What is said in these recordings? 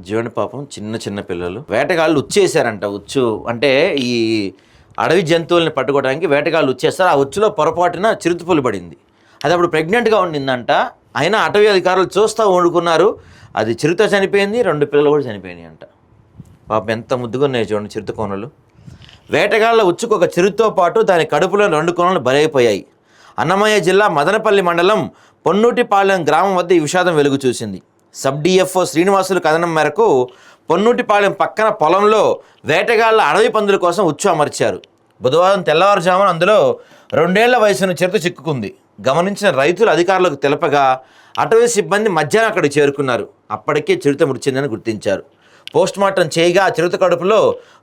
జీవన పాపం చిన్న చిన్న పిల్లలు వేటగాళ్ళు ఉచ్చేసారంట. ఉచ్చు అంటే ఈ అడవి జంతువుల్ని పట్టుకోవడానికి వేటగాళ్ళు ఉచ్చేస్తారు. ఆ ఉచ్చులో పొరపాటున చిరుతపులి పడింది. అది అప్పుడు ప్రెగ్నెంట్గా ఉండిందంట. అయినా అటవీ అధికారులు చూస్తూ వండుకున్నారు. అది చిరుత చనిపోయింది, 2 పిల్లలు కూడా చనిపోయినాయి అంట. పాపం ఎంత ముద్దుగా ఉన్నాయి చూడండి చిరుత కోనలు. వేటగాళ్ళ ఉచ్చుకు ఒక చిరుతతో పాటు దాని కడుపులో 2 కోనలు బలైపోయాయి. అన్నమయ్య జిల్లా మదనపల్లి మండలం పొన్నూటిపాలెం గ్రామం వద్ద ఈ విషాదం వెలుగు చూసింది. సబ్ డిఎఫ్ఓ శ్రీనివాసులు కథనం మేరకు పొన్నూటిపాలెం పక్కన పొలంలో వేటగాళ్ల అడవి పందుల కోసం ఉచ్చు అమర్చారు. బుధవారం తెల్లవారుజామున అందులో 2 ఏళ్ల వయసున్న చిరుత చిక్కుకుంది. గమనించిన రైతులు అధికారులకు తెలపగా అటవీ సిబ్బంది మధ్యాహ్నం అక్కడికి చేరుకున్నారు. అప్పటికే చిరుత మృతిచెందని గుర్తించారు. పోస్టుమార్టం చేయగా ఆ చిరుత కడుపులో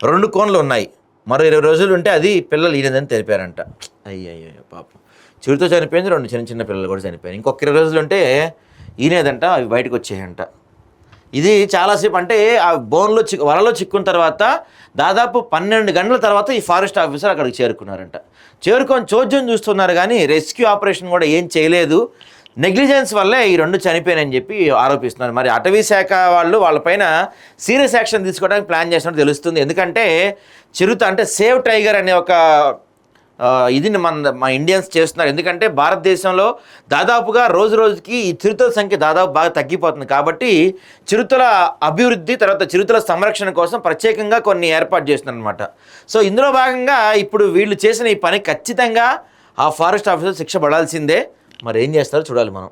2 కోన్లు ఉన్నాయి. మరో 20 రోజులు ఉంటే అది పిల్లలు ఈయనదని తెలిపారంట. అయ్యయ్యో పాపం, చిరుత చనిపోయింది, 2 చిన్న చిన్న పిల్లలు కూడా చనిపోయాయి. ఇంకొక 20 రోజులు ఉంటే ఈనేదంట, అవి బయటకు వచ్చాయంట. ఇది చాలాసేపు అంటే ఆ బోన్లో వలలో చిక్కున్న తర్వాత దాదాపు 12 గంటల తర్వాత ఈ ఫారెస్ట్ ఆఫీసర్ అక్కడికి చేరుకున్నారంట. చేరుకొని చోద్యం చూస్తున్నారు కానీ రెస్క్యూ ఆపరేషన్ కూడా ఏం చేయలేదు. నెగ్లిజెన్స్ వల్లే ఈ 2 చనిపోయాయని చెప్పి ఆరోపిస్తున్నారు. మరి అటవీ శాఖ వాళ్ళు వాళ్ళపైన సీరియస్ యాక్షన్ తీసుకోవడానికి ప్లాన్ చేసినట్టు తెలుస్తుంది. ఎందుకంటే చిరుత అంటే సేవ్ టైగర్ అనే ఒక ఇది మా ఇండియన్స్ చేస్తున్నారు. ఎందుకంటే భారతదేశంలో దాదాపుగా రోజు రోజుకి ఈ చిరుతల సంఖ్య దాదాపు బాగా తగ్గిపోతుంది. కాబట్టి చిరుతల అభివృద్ధి తర్వాత చిరుతల సంరక్షణ కోసం ప్రత్యేకంగా కొన్ని ఏర్పాటు చేస్తున్నారు అనమాట. సో ఇందులో భాగంగా ఇప్పుడు వీళ్ళు చేసిన ఈ పని ఖచ్చితంగా ఆ ఫారెస్ట్ ఆఫీసర్ శిక్ష పడాల్సిందే. మరి ఏం చేస్తారో చూడాలి మనం.